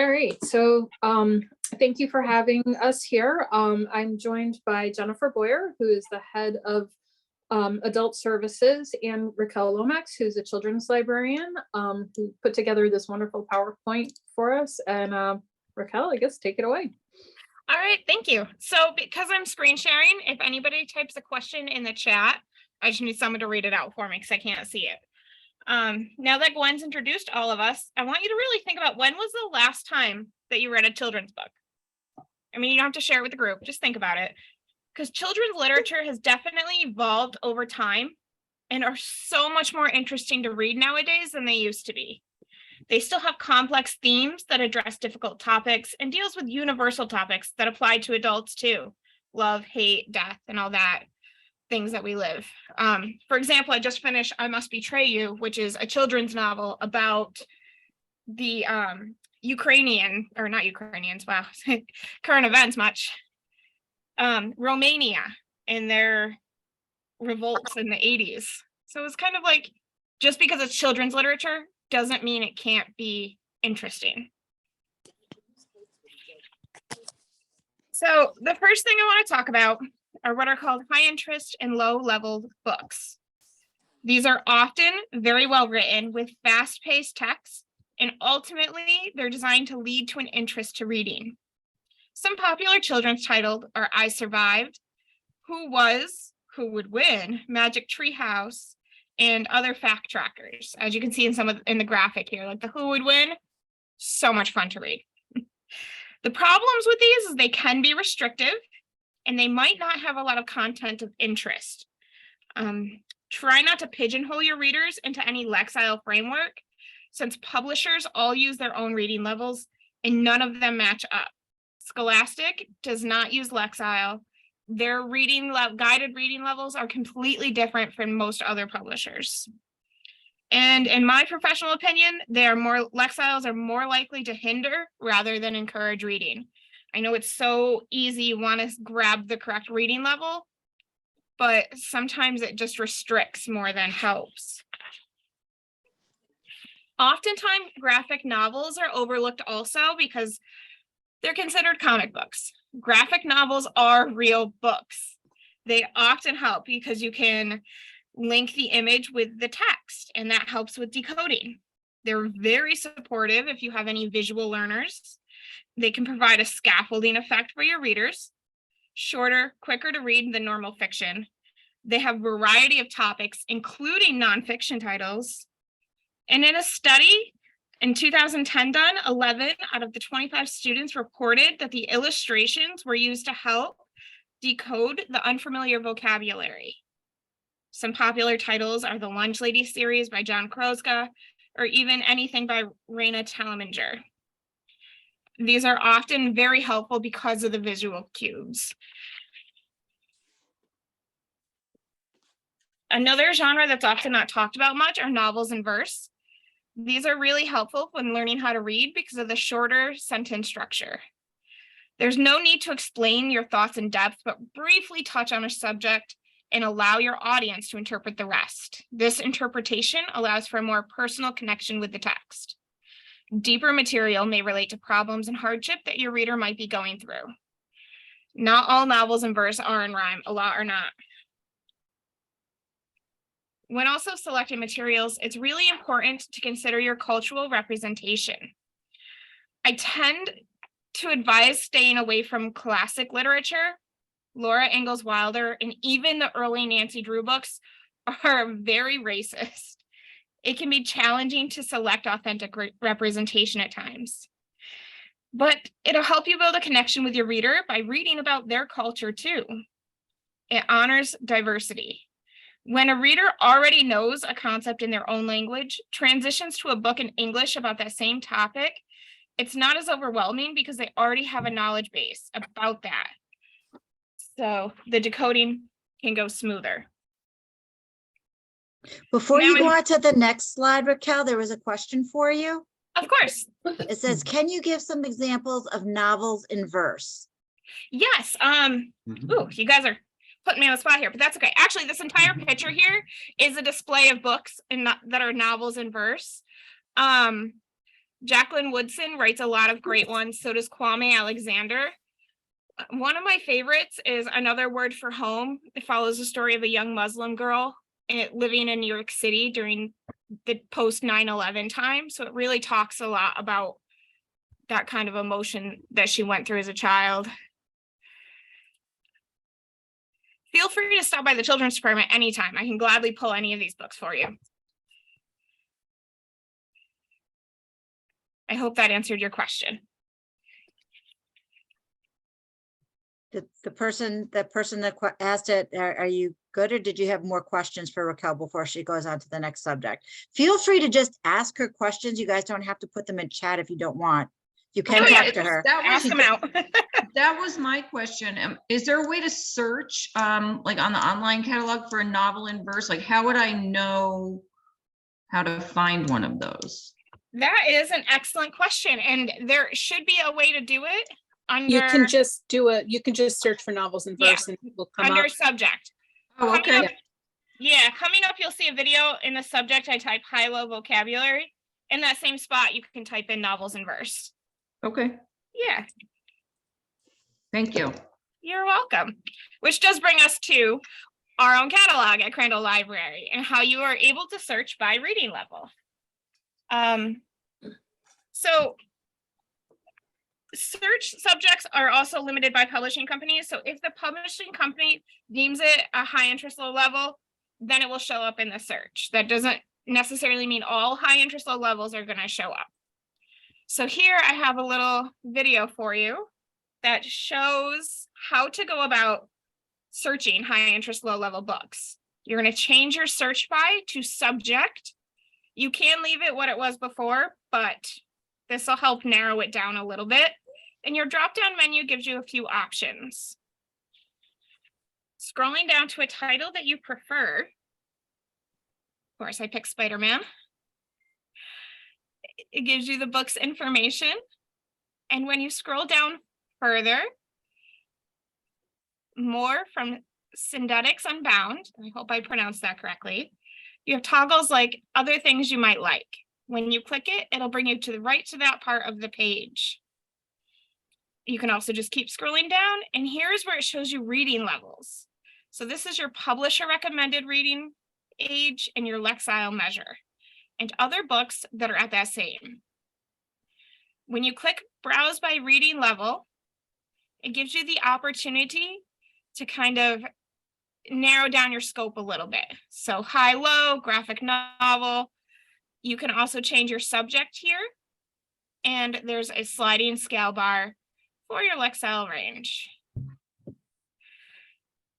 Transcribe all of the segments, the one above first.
All right, so thank you for having us here. I'm joined by Jennifer Boyer, who is the head of adult services, and Raquel Lomax, who's a children's librarian, who put together this wonderful PowerPoint for us. And Raquel, I guess take it away. All right, thank you. So because I'm screen sharing, if anybody types a question in the chat, I just need someone to read it out for me because I can't see it. Now that Gwen's introduced all of us, I want you to really think about, when was the last time that you read a children's book? I mean, you don't have to share it with the group, just think about it. Because children's literature has definitely evolved over time and are so much more interesting to read nowadays than they used to be. They still have complex themes that address difficult topics and deals with universal topics that apply to adults too. Love, hate, death, and all that. Things that we live. For example, I just finished I Must Betray You, which is a children's novel about the Ukrainian, or not Ukrainians, wow, current events much, Romania and their revolts in the 80s. So it's kind of like, just because it's children's literature doesn't mean it can't be interesting. So the first thing I want to talk about are what are called high interest and low level books. These are often very well written with fast paced text, and ultimately they're designed to lead to an interest to reading. Some popular children's titles are I Survived, Who Was, Who Would Win, Magic Treehouse, and other fact trackers. As you can see in the graphic here, like the Who Would Win, so much fun to read. The problems with these is they can be restrictive, and they might not have a lot of content of interest. Try not to pigeonhole your readers into any Lexile framework, since publishers all use their own reading levels and none of them match up. Scholastic does not use Lexile. Their guided reading levels are completely different from most other publishers. And in my professional opinion, Lexiles are more likely to hinder rather than encourage reading. I know it's so easy, you want to grab the correct reading level, but sometimes it just restricts more than helps. Oftentimes, graphic novels are overlooked also because they're considered comic books. Graphic novels are real books. They often help because you can link the image with the text, and that helps with decoding. They're very supportive if you have any visual learners. They can provide a scaffolding effect for your readers. Shorter, quicker to read than normal fiction. They have a variety of topics, including nonfiction titles. And in a study in 2010 done, 11 out of the 25 students reported that the illustrations were used to help decode the unfamiliar vocabulary. Some popular titles are the Lunch Lady series by John Kroska, or even anything by Raina Teleminger. These are often very helpful because of the visual cues. Another genre that's often not talked about much are novels in verse. These are really helpful when learning how to read because of the shorter sentence structure. There's no need to explain your thoughts in depth, but briefly touch on a subject and allow your audience to interpret the rest. This interpretation allows for a more personal connection with the text. Deeper material may relate to problems and hardship that your reader might be going through. Not all novels in verse are in rhyme, a lot are not. When also selecting materials, it's really important to consider your cultural representation. I tend to advise staying away from classic literature. Laura Ingalls Wilder and even the early Nancy Drew books are very racist. It can be challenging to select authentic representation at times. But it'll help you build a connection with your reader by reading about their culture too. It honors diversity. When a reader already knows a concept in their own language, transitions to a book in English about that same topic, it's not as overwhelming because they already have a knowledge base about that. So the decoding can go smoother. Before you go on to the next slide, Raquel, there was a question for you. Of course. It says, can you give some examples of novels in verse? Yes. Ooh, you guys are putting me on the spot here, but that's okay. Actually, this entire picture here is a display of books that are novels in verse. Jacqueline Woodson writes a lot of great ones. So does Kwame Alexander. One of my favorites is Another Word for Home. It follows the story of a young Muslim girl living in New York City during the post 9/11 time. So it really talks a lot about that kind of emotion that she went through as a child. Feel free to stop by the children's department anytime. I can gladly pull any of these books for you. I hope that answered your question. The person that asked it, are you good, or did you have more questions for Raquel before she goes on to the next subject? Feel free to just ask her questions. You guys don't have to put them in chat if you don't want. You can talk to her. Ask them out. That was my question. Is there a way to search, like on the online catalog for a novel in verse? Like, how would I know how to find one of those? That is an excellent question, and there should be a way to do it. You can just do it. You can just search for novels in verse and it will come under up. subject. Oh, okay. Coming up, you'll see a video. In the subject, I type high-low vocabulary. In that same spot, you can type in novels in verse. Okay, Yeah, thank you. you're welcome. Which does bring us to our own catalog at Crandall Library and how you are able to search by reading level. So search subjects are also limited by publishing companies. So if the publishing company deems it a high interest, low level, then it will show up in the search. That doesn't necessarily mean all high interest, low levels are going to show up. So here I have a little video for you that shows how to go about searching high interest, low level books. You're going to change your search by to subject. You can leave it what it was before, but this will help narrow it down a little bit. And your drop-down menu gives you a few options. Scrolling down to a title that you prefer. Of course, I picked Spider-Man. It gives you the book's information. And when you scroll down further, more from Synthetics Unbound, I hope I pronounced that correctly. You have toggles like other things you might like. When you click it, it'll bring you to the right to that part of the page. You can also just keep scrolling down, and here's where it shows you reading levels. So this is your publisher recommended reading age and your Lexile measure, and other books that are at that same. When you click Browse by Reading Level, it gives you the opportunity to kind of narrow down your scope a little bit. So high, low, graphic novel. You can also change your subject here, and there's a sliding scale bar for your Lexile range.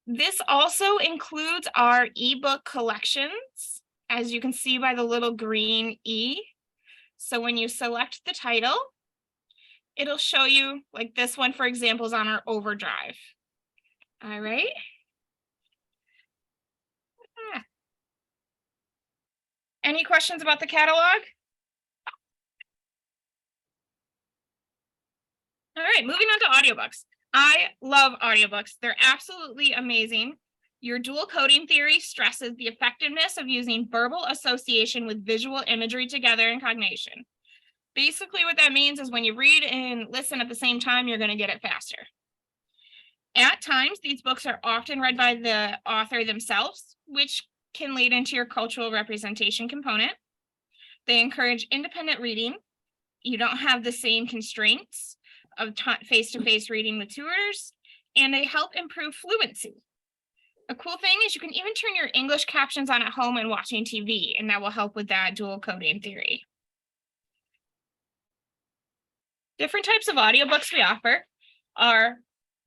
This also includes our ebook collections, as you can see by the little green E. So when you select the title, it'll show you, like this one, for example, is on our Overdrive. All right. Any questions about the catalog? All right, moving on to audiobooks. I love audiobooks. They're absolutely amazing. Your dual coding theory stresses the effectiveness of using verbal association with visual imagery together in cognition. Basically, what that means is when you read and listen at the same time, you're going to get it faster. At times, these books are often read by the author themselves, which can lead into your cultural representation component. They encourage independent reading. You don't have the same constraints of face-to-face reading with tutors, and they help improve fluency. A cool thing is you can even turn your English captions on at home and watching TV, and that will help with that dual coding theory. Different types of audiobooks we offer are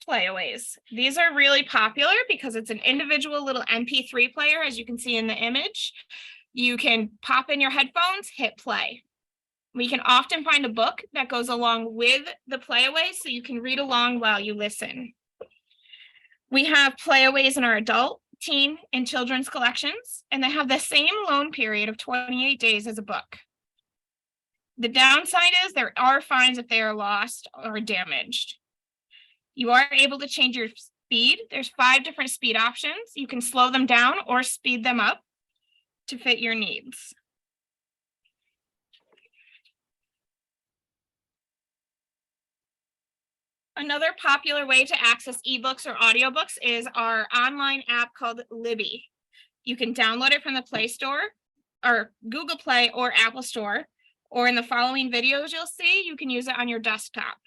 playaways. These are really popular because it's an individual little MP3 player, as you can see in the image. You can pop in your headphones, hit play. We can often find a book that goes along with the playaway so you can read along while you listen. We have playaways in our adult, teen, and children's collections, and they have the same loan period of 28 days as a book. The downside is there are fines if they are lost or damaged. You are able to change your speed. There's 5 different speed options. You can slow them down or speed them up to fit your needs. Another popular way to access ebooks or audiobooks is our online app called Libby. You can download it from the Play Store or Google Play or Apple Store, or in the following videos you'll see, you can use it on your desktop.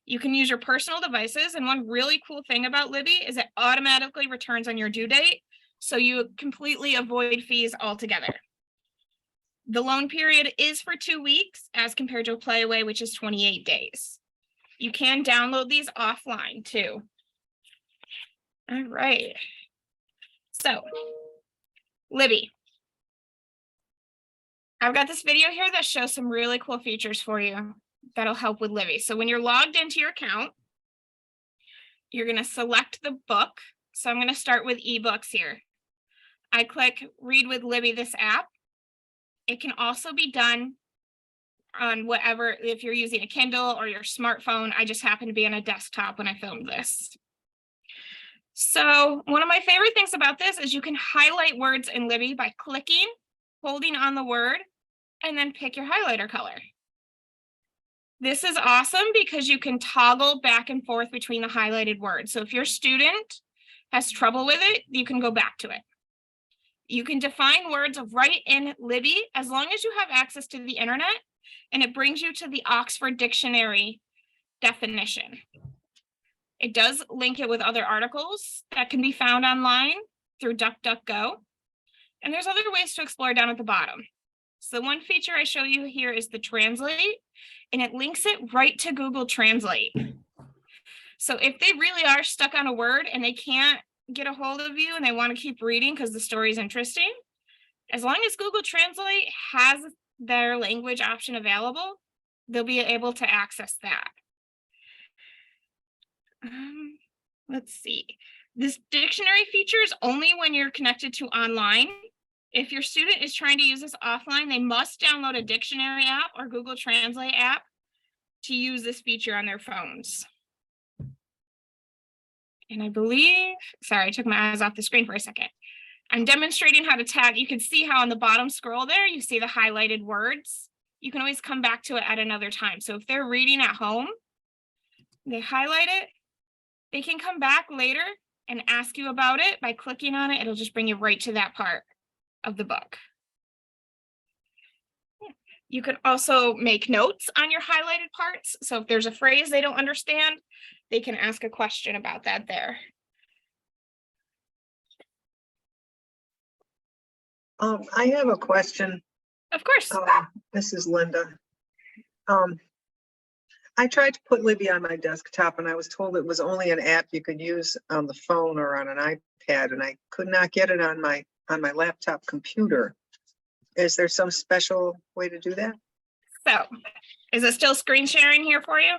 You can use your personal devices, and one really cool thing about Libby is it automatically returns on your due date, so you completely avoid fees altogether. The loan period is for 2 weeks as compared to a Playaway, which is 28 days. You can download these offline too. All right. So, Libby. I've got this video here that shows some really cool features for you that'll help with Libby. So when you're logged into your account, you're going to select the book. So I'm going to start with ebooks here. I click Read with Libby, this app. It can also be done on whatever, if you're using a Kindle or your smartphone. I just happen to be on a desktop when I filmed this. So one of my favorite things about this is you can highlight words in Libby by clicking, holding on the word, and then pick your highlighter color. This is awesome because you can toggle back and forth between the highlighted words. So if your student has trouble with it, you can go back to it. You can define words right in Libby as long as you have access to the internet, and it brings you to the Oxford Dictionary definition. It does link it with other articles that can be found online through DuckDuckGo. And there's other ways to explore down at the bottom. So one feature I show you here is the translate, and it links it right to Google Translate. So if they really are stuck on a word and they can't get a hold of you and they want to keep reading because the story is interesting, as long as Google Translate has their language option available, they'll be able to access that. Let's see. This dictionary feature is only when you're connected to online. If your student is trying to use this offline, they must download a dictionary app or Google Translate app to use this feature on their phones. And I believe, sorry, I took my eyes off the screen for a second. I'm demonstrating how to tag. You can see how on the bottom scroll there, you see the highlighted words. You can always come back to it at another time. So if they're reading at home, they highlight it, they can come back later and ask you about it by clicking on it. It'll just bring you right to that part of the book. You can also make notes on your highlighted parts. So if there's a phrase they don't understand, they can ask a question about that there. I have a question. Of course. This is Linda. I tried to put Libby on my desktop and I was told it was only an app you could use on the phone or on an iPad, and I could not get it on my laptop computer. Is there some special way to do that? So, is it still screen sharing here for you?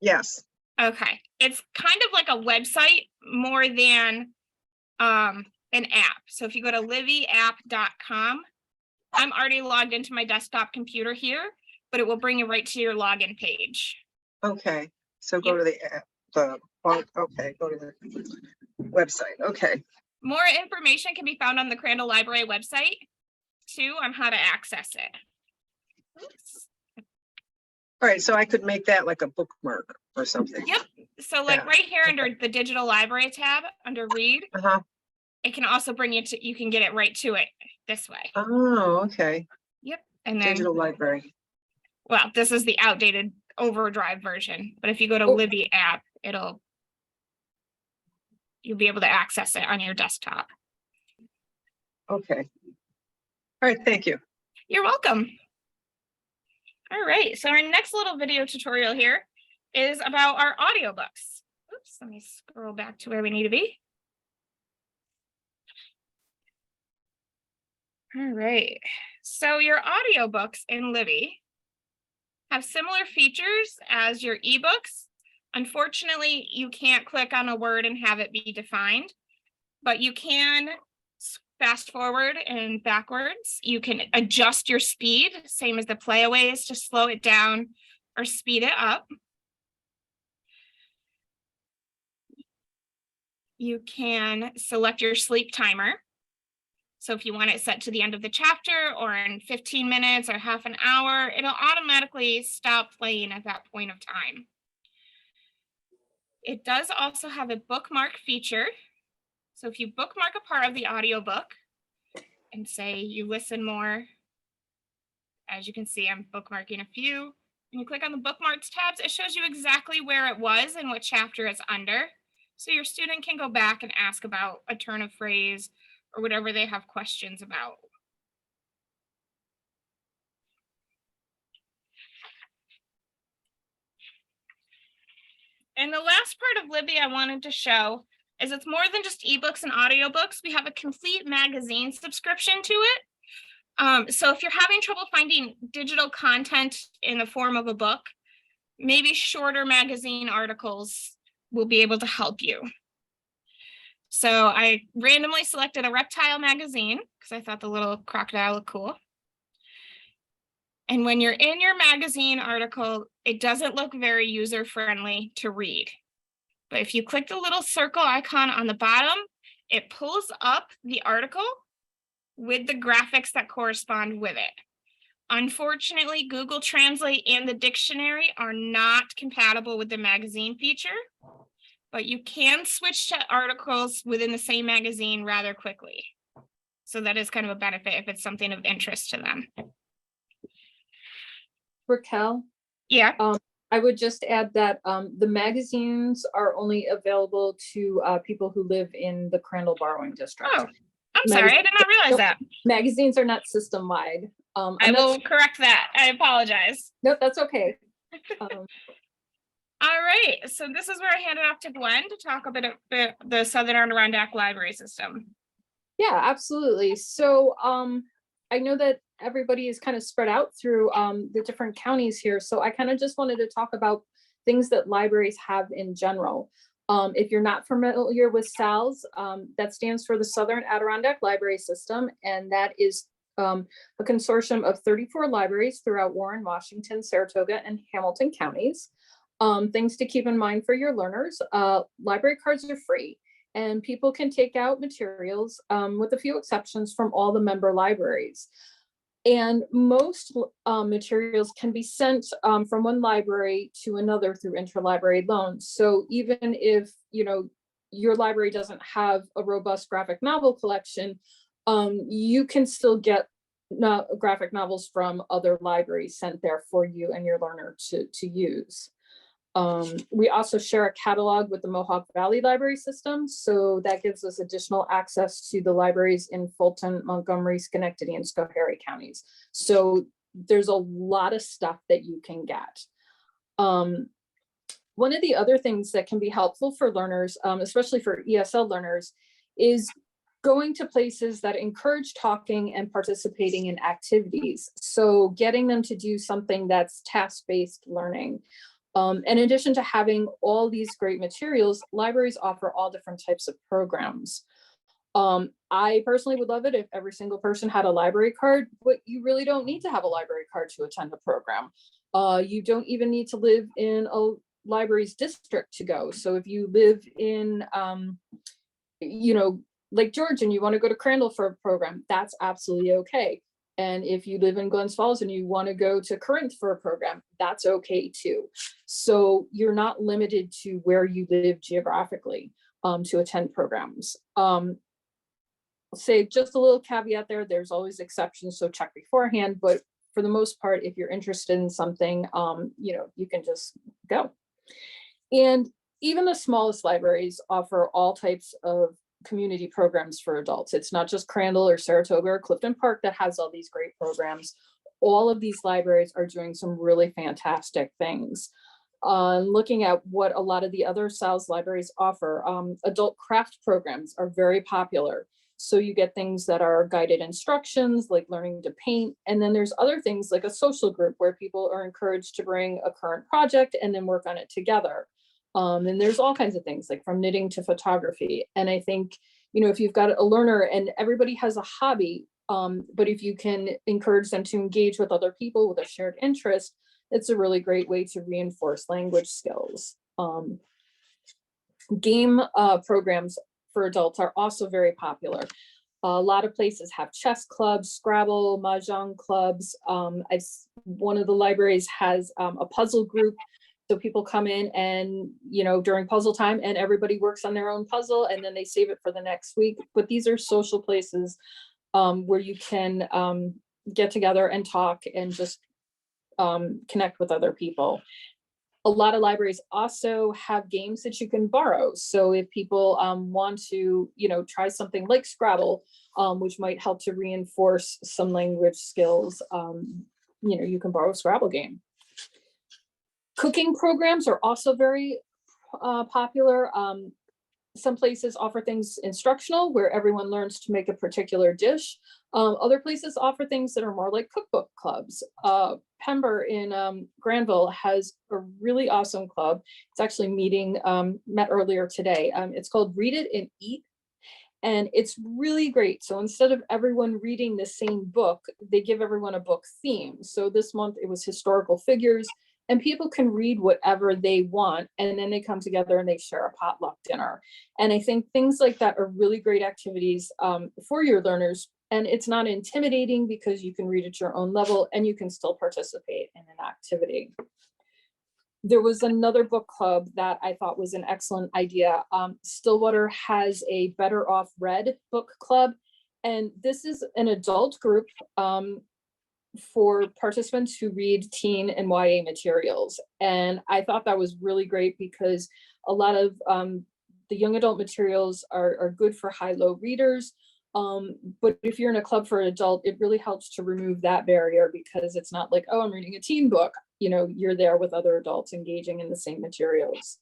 Yes. Okay. It's kind of like a website more than an app. So if you go to libbyapp.com, I'm already logged into my desktop computer here, but it will bring you right to your login page. Okay. So go to the app. Okay. Go to the website. Okay. More information can be found on the Crandall Library website too on how to access it. Oops. All right. So I could make that like a bookmark or something. Yep. So like right here under the digital library tab under read, it can also bring you to, you can get it right to it this way. Oh, okay. Yep. And then Digital library. Well, this is the outdated overdrive version, but if you go to Libby app, you'll be able to access it on your desktop. Okay. All right. Thank you. You're welcome. All right. So our next little video tutorial here is about our audiobooks. Oops, let me scroll back to where we need to be. All right. So your audiobooks in Libby have similar features as your ebooks. Unfortunately, you can't click on a word and have it be defined, but you can fast forward and backwards. You can adjust your speed, same as the playaways, to slow it down or speed it up. You can select your sleep timer. So if you want it set to the end of the chapter or in 15 minutes or half an hour, it'll automatically stop playing at that point of time. It does also have a bookmark feature. So if you bookmark a part of the audiobook and say you listen more, as you can see, I'm bookmarking a few, and you click on the bookmarks tabs, it shows you exactly where it was and what chapter it's under. So your student can go back and ask about a turn of phrase or whatever they have questions about. And the last part of Libby I wanted to show is it's more than just ebooks and audiobooks. We have a complete magazine subscription to it. So if you're having trouble finding digital content in the form of a book, maybe shorter magazine articles will be able to help you. So I randomly selected a reptile magazine because I thought the little crocodile looked cool. And when you're in your magazine article, it doesn't look very user-friendly to read. But if you click the little circle icon on the bottom, it pulls up the article with the graphics that correspond with it. Unfortunately, Google Translate and the dictionary are not compatible with the magazine feature, but you can switch to articles within the same magazine rather quickly. So that is kind of a benefit if it's something of interest to them. Raquel, Yeah. I would just add that the magazines are only available to people who live in the Crandall borrowing district. Oh, I'm sorry, I did not realize that. Magazines are not system-wide. I will correct that. I apologize. No, that's okay. All right, so this is where I hand it off to Gwen to talk a bit about the Southern Adirondack Library System. Yeah, absolutely. So I know that everybody is kind of spread out through the different counties here. So I kind of just wanted to talk about things that libraries have in general. If you're not familiar with SALS, that stands for the Southern Adirondack Library System, and that is a consortium of 34 libraries throughout Warren, Washington, Saratoga, and Hamilton counties. Things to keep in mind for your learners, library cards are free, and people can take out materials with a few exceptions from all the member libraries. And most materials can be sent from one library to another through interlibrary loans. So even if your library doesn't have a robust graphic novel collection, you can still get graphic novels from other libraries sent there for you and your learner to use. We also share a catalog with the Mohawk Valley Library System, so that gives us additional access to the libraries in Fulton, Montgomery, Schenectady, and Schoharie counties. So there's a lot of stuff that you can get. One of the other things that can be helpful for learners, especially for ESL learners, is going to places that encourage talking and participating in activities. So getting them to do something that's task-based learning. In addition to having all these great materials, libraries offer all different types of programs. I personally would love it if every single person had a library card, but you really don't need to have a library card to attend a program. You don't even need to live in a library's district to go. So if you live in, Lake George and you want to go to Crandall for a program, that's absolutely okay. And if you live in Glens Falls and you want to go to Corinth for a program, that's okay too. So you're not limited to where you live geographically to attend programs. I'll say just a little caveat there, there's always exceptions, so check beforehand, but for the most part, if you're interested in something, you can just go. And even the smallest libraries offer all types of community programs for adults. It's not just Crandall or Saratoga or Clifton Park that has all these great programs. All of these libraries are doing some really fantastic things. Looking at what a lot of the other SALS libraries offer, adult craft programs are very popular. So you get things that are guided instructions, like learning to paint. And then there's other things like a social group where people are encouraged to bring a current project and then work on it together. And there's all kinds of things like from knitting to photography. And I think, if you've got a learner and everybody has a hobby, but if you can encourage them to engage with other people with a shared interest, it's a really great way to reinforce language skills. Game programs for adults are also very popular. A lot of places have chess clubs, Scrabble, Mahjong clubs. One of the libraries has a puzzle group So people come in and, during puzzle time, and everybody works on their own puzzle, and then they save it for the next week. But these are social places where you can get together and talk and just connect with other people. A lot of libraries also have games that you can borrow. So if people want to, try something like Scrabble, which might help to reinforce some language skills, you can borrow a Scrabble game. Cooking programs are also very popular. Some places offer things instructional where everyone learns to make a particular dish. Other places offer things that are more like cookbook clubs. Pember in Granville has a really awesome club. It's actually met earlier today. It's called Read It and Eat. And it's really great. So instead of everyone reading the same book, they give everyone a book theme. So this month it was historical figures, and people can read whatever they want, and then they come together and they share a potluck dinner. And I think things like that are really great activities for your learners. And it's not intimidating because you can read at your own level and you can still participate in an activity. There was another book club that I thought was an excellent idea. Stillwater has a Better Off Read book club, and this is an adult group for participants who read teen and YA materials. And I thought that was really great because a lot of the young adult materials are good for high-low readers. But if you're in a club for an adult, it really helps to remove that barrier because it's not like, oh, I'm reading a teen book. You're there with other adults engaging in the same materials.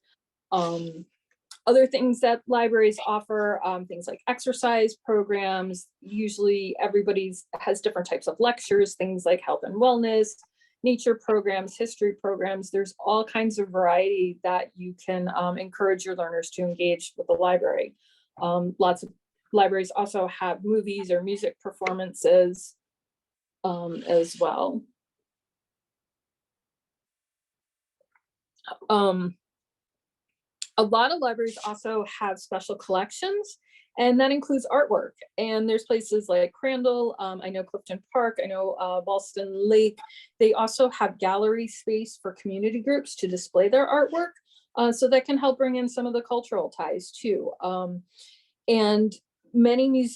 Other things that libraries offer, things like exercise programs. Usually everybody has different types of lectures, things like health and wellness, nature programs, history programs. There's all kinds of variety that you can encourage your learners to engage with the library. Lots of libraries also have movies or music performances as well. A lot of libraries also have special collections, and that includes artwork. And there's places like Crandall, I know Clifton Park, I know Ballston Lake. They also have gallery space for community groups to display their artwork. So that can help bring in some of the cultural ties too. And many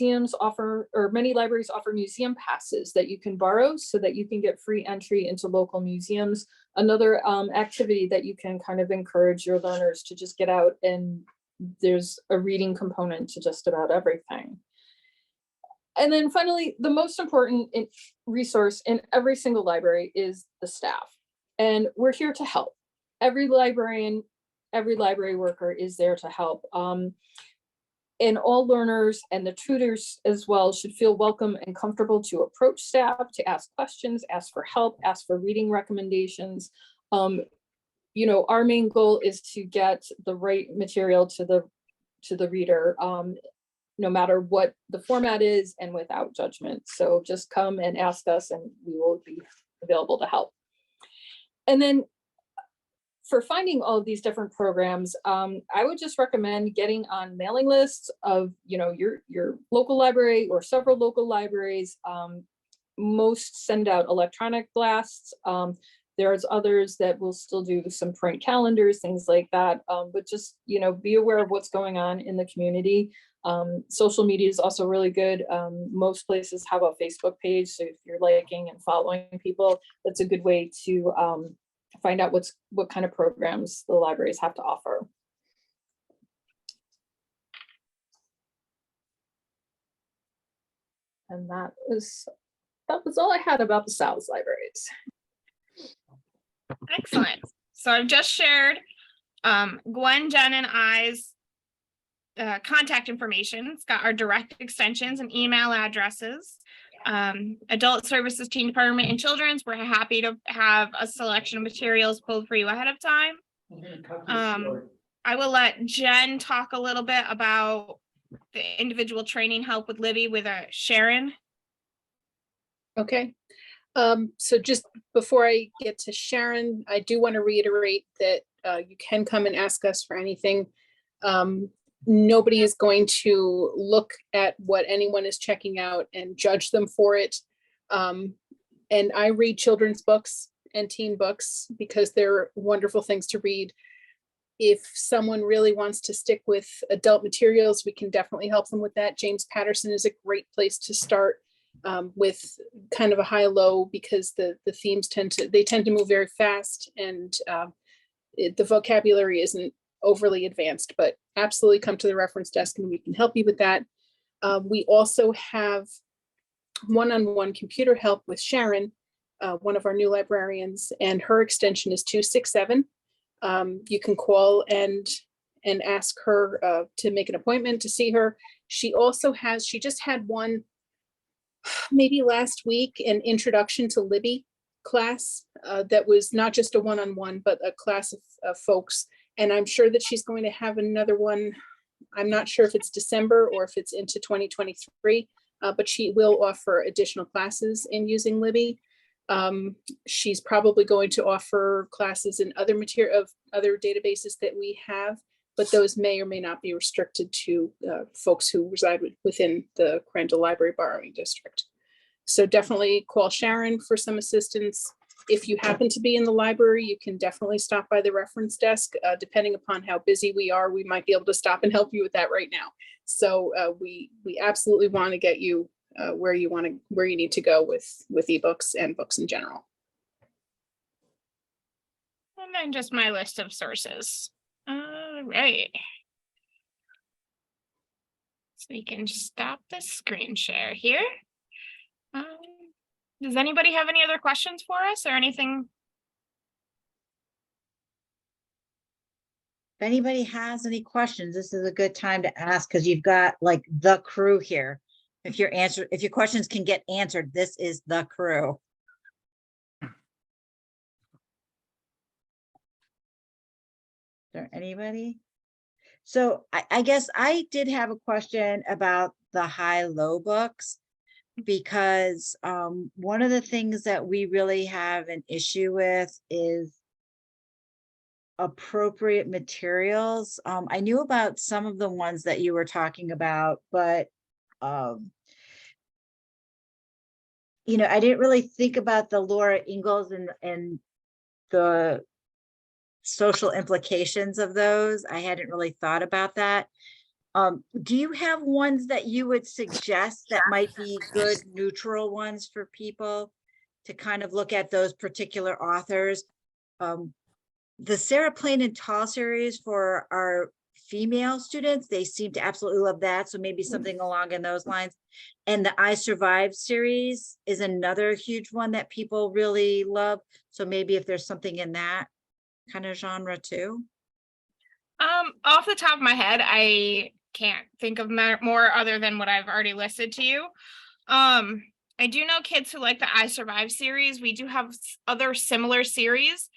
libraries offer museum passes that you can borrow so that you can get free entry into local museums. Another activity that you can kind of encourage your learners to just get out, and there's a reading component to just about everything. And then finally, the most important resource in every single library is the staff. And we're here to help. Every librarian, every library worker is there to help. And all learners and the tutors as well should feel welcome and comfortable to approach staff, to ask questions, ask for help, ask for reading recommendations. Our main goal is to get the right material to the reader, no matter what the format is and without judgment. So just come and ask us and we will be available to help. And then for finding all of these different programs, I would just recommend getting on mailing lists of, your local library or several local libraries. Most send out electronic blasts. There's others that will still do some print calendars, things like that. But just, be aware of what's going on in the community. Social media is also really good. Most places have a Facebook page. So if you're liking and following people, that's a good way to find out what kind of programs the libraries have to offer. And that was all I had about the SALS libraries. Excellent. So I've just shared Gwen, Jen, and I's contact information. It's got our direct extensions and email addresses. Adult Services, Teen Department, and Children's, we're happy to have a selection of materials pulled for you ahead of time. I will let Jen talk a little bit about the individual training help with Libby with Sharon. Okay. So just before I get to Sharon, I do want to reiterate that you can come and ask us for anything. Nobody is going to look at what anyone is checking out and judge them for it. And I read children's books, and teen books because they're wonderful things to read. If someone really wants to stick with adult materials, we can definitely help them with that. James Patterson is a great place to start with kind of a high-low, because the themes tend to move very fast, and the vocabulary isn't overly advanced, but absolutely come to the reference desk and we can help you with that. We also have one-on-one computer help with Sharon, one of our new librarians, and her extension is 267. You can call and ask her to make an appointment to see her. She just had one maybe last week, an introduction to Libby class that was not just a one-on-one, but a class of folks. And I'm sure that she's going to have another one. I'm not sure if it's December or if it's into 2023, but she will offer additional classes in using Libby. She's probably going to offer classes in other other databases that we have, but those may or may not be restricted to folks who reside within the Crandall Library borrowing district. So definitely call Sharon for some assistance. If you happen to be in the library, you can definitely stop by the reference desk. Depending upon how busy we are, we might be able to stop and help you with that right now. So we absolutely want to get you where you need to go with ebooks and books in general. And then just my list of sources. All right. So we can stop the screen share here. Does anybody have any other questions for us or anything? If anybody has any questions, this is a good time to ask, because you've got like the crew here. If your questions can get answered, this is the crew. Is there anybody? So I guess I did have a question about the high-low books, because one of the things that we really have an issue with is appropriate materials. I knew about some of the ones that you were talking about, but you know, I didn't really think about the Laura Ingalls and the social implications of those. I hadn't really thought about that. Do you have ones that you would suggest that might be good neutral ones for people to kind of look at those particular authors? The Sarah Plain and Tall series for our female students, they seem to absolutely love that. So maybe something along in those lines. And the I Survived series is another huge one that people really love. So maybe if there's something in that kind of genre too. Off the top of my head, I can't think of more other than what I've already listed to you. I do know kids who like the I Survive series. We do have other similar series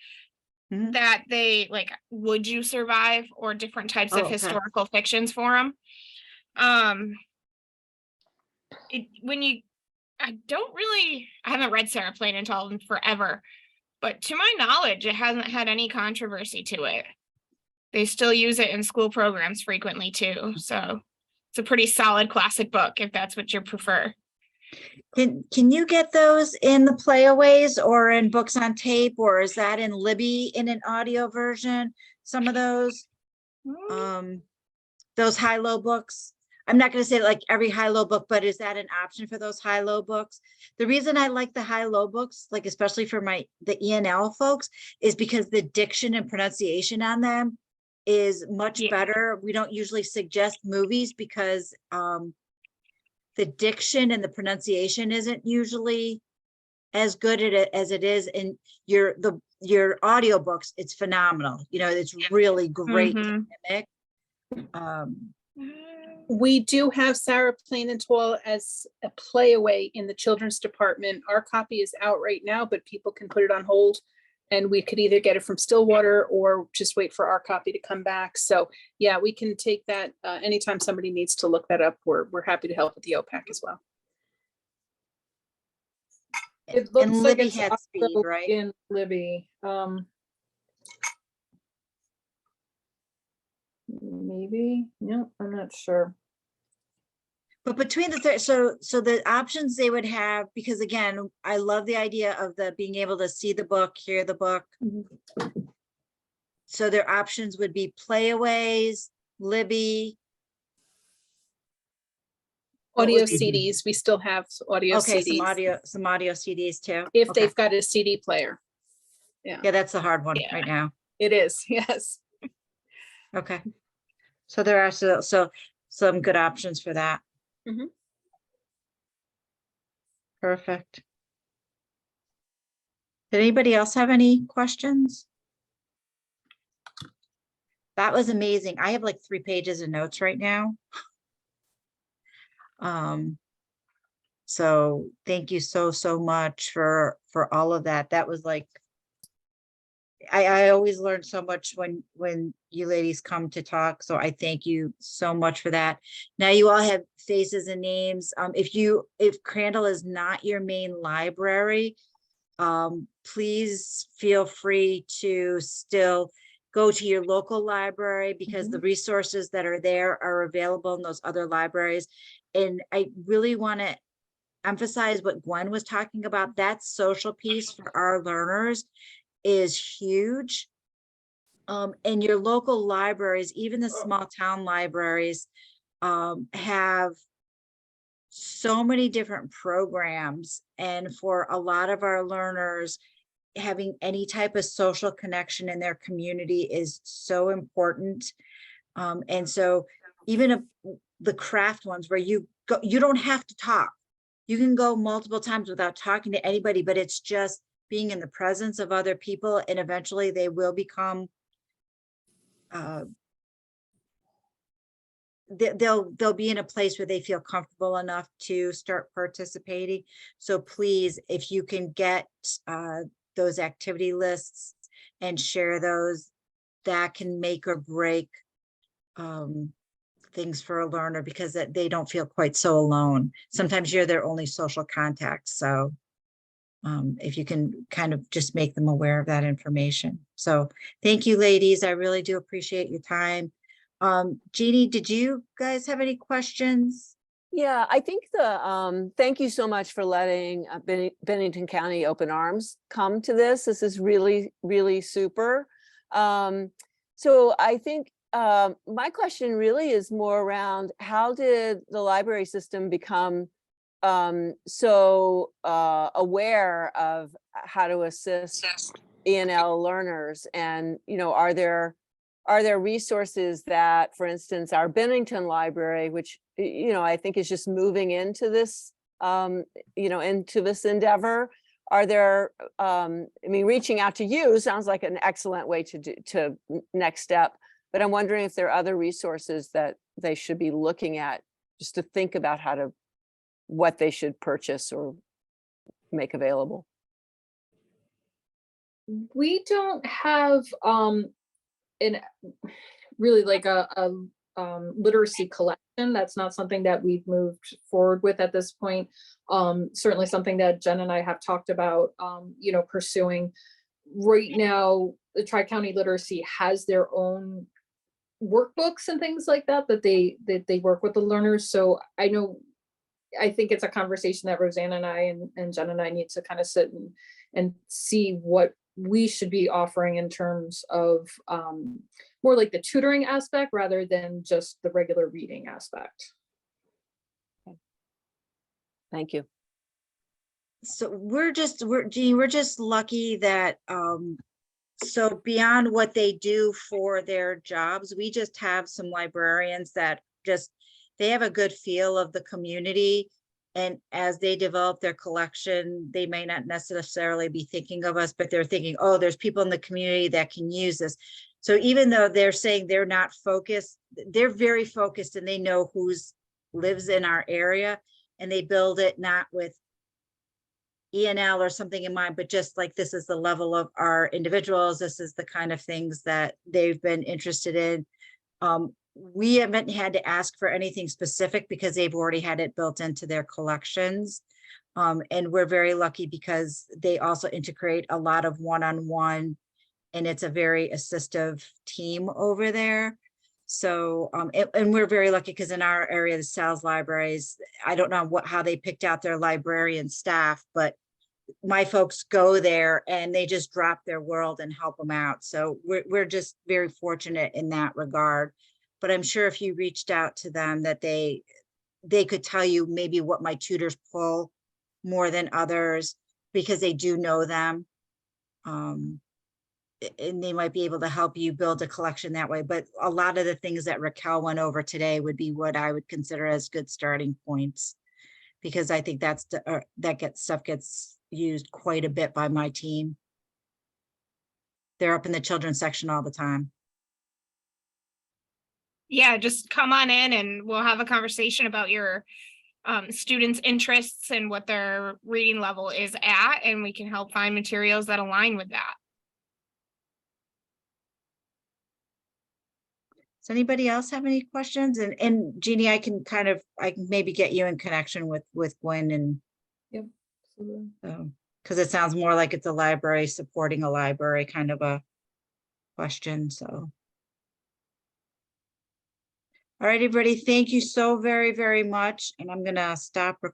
that they like, Would You Survive, or different types of historical fictions for them. I haven't read Sarah Plain and Tall in forever, but to my knowledge, it hasn't had any controversy to it. They still use it in school programs frequently too. So it's a pretty solid classic book if that's what you prefer. Can you get those in the playaways or in books on tape, or is that in Libby in an audio version? Some of those high-low books. I'm not going to say like every high-low book, but is that an option for those high-low books? The reason I like the high-low books, like especially for the ENL folks, is because the diction and pronunciation on them is much better. We don't usually suggest movies because the diction and the pronunciation isn't usually as good as it is in your audiobooks. It's phenomenal. You know, it's really great to mimic. We do have Sarah Plain and Tall as a playaway in the children's department. Our copy is out right now, but people can put it on hold, and we could either get it from Stillwater or just wait for our copy to come back. So yeah, we can take that anytime somebody needs to look that up. We're happy to help with the OPAC as well. It looks And like Libby it's had also speed, right? in Libby. Maybe, no, I'm not sure. But between so the options they would have, because again, I love the idea of the being able to see the book, hear the book. So their options would be playaways, Libby. What Audio would be- CDs, we still have audio Okay, CDs. some audio CDs too. If Okay. they've got a CD player. Yeah, that's the hard one Yeah. right now. It is, yes. Okay. So there are so some good options for that. Mhm. Perfect. Did anybody else have any questions? That was amazing. I have like 3 pages of notes right now. So thank you so much for all of that. That was like, I always learn so much when you ladies come to talk. So I thank you so much for that. Now you all have faces and names. If Crandall is not your main library, please feel free to still go to your local library, because the resources that are there are available in those other libraries. And I really want to emphasize what Gwen was talking about. That social piece for our learners is huge. And your local libraries, even the small town libraries, have so many different programs. And for a lot of our learners, having any type of social connection in their community is so important. And so even the craft ones where you don't have to talk. You can go multiple times without talking to anybody, but it's just being in the presence of other people, and eventually they will become they'll be in a place where they feel comfortable enough to start participating. So please, if you can get those activity lists and share those, that can make or break things for a learner, because they don't feel quite so alone. Sometimes you're their only social contact. So if you can kind of just make them aware of that information. So thank you, ladies. I really do appreciate your time. Jeannie, did you guys have any questions? Yeah, I think thank you so much for letting Bennington County Open Arms come to this. This is really, really super. So I think my question really is more around, how did the library system become so aware of how to assist ENL learners? And, are there resources that, for instance, our Bennington Library, which, I think is just moving into this, into this endeavor, are there, reaching out to you sounds like an excellent way to next step, but I'm wondering if there are other resources that they should be looking at just to think about what they should purchase or make available. We don't have really like a literacy collection. That's not something that we've moved forward with at this point. Certainly something that Jen and I have talked about, pursuing. Right now, the Tri-County Literacy has their own workbooks and things like that they work with the learners. So I think it's a conversation that Roseanne and I and Jen and I need to kind of sit and see what we should be offering in terms of more like the tutoring aspect rather than just the regular reading aspect. Thank you. So Jean, we're just lucky that so beyond what they do for their jobs, we just have some librarians that they have a good feel of the community. And as they develop their collection, they may not necessarily be thinking of us, but they're thinking, oh, there's people in the community that can use this. So even though they're saying they're not focused, they're very focused, and they know who lives in our area, and they build it not with ENL or something in mind, but just like, this is the level of our individuals. This is the kind of things that they've been interested in. We haven't had to ask for anything specific because they've already had it built into their collections. And we're very lucky because they also integrate a lot of one-on-one, and it's a very assistive team over there. So, and we're very lucky because in our area, the SALS libraries, I don't know how they picked out their librarian staff, but my folks go there and they just drop their world and help them out. So we're just very fortunate in that regard. But I'm sure if you reached out to them that they could tell you maybe what my tutors pull more than others because they do know them. And they might be able to help you build a collection that way. But a lot of the things that Raquel went over today would be what I would consider as good starting points. Because I think that's stuff gets used quite a bit by my team. They're up in the children's section all the time. Yeah, just come on in and we'll have a conversation about your students' interests and what their reading level is at, and we can help find materials that align with that. Does anybody else have any questions? And Jeannie, I can maybe get you in connection with Gwen and Absolutely. because it sounds more like it's a library supporting a library kind of a question. So. All right, everybody, thank you so very, very much. And I'm gonna stop recording.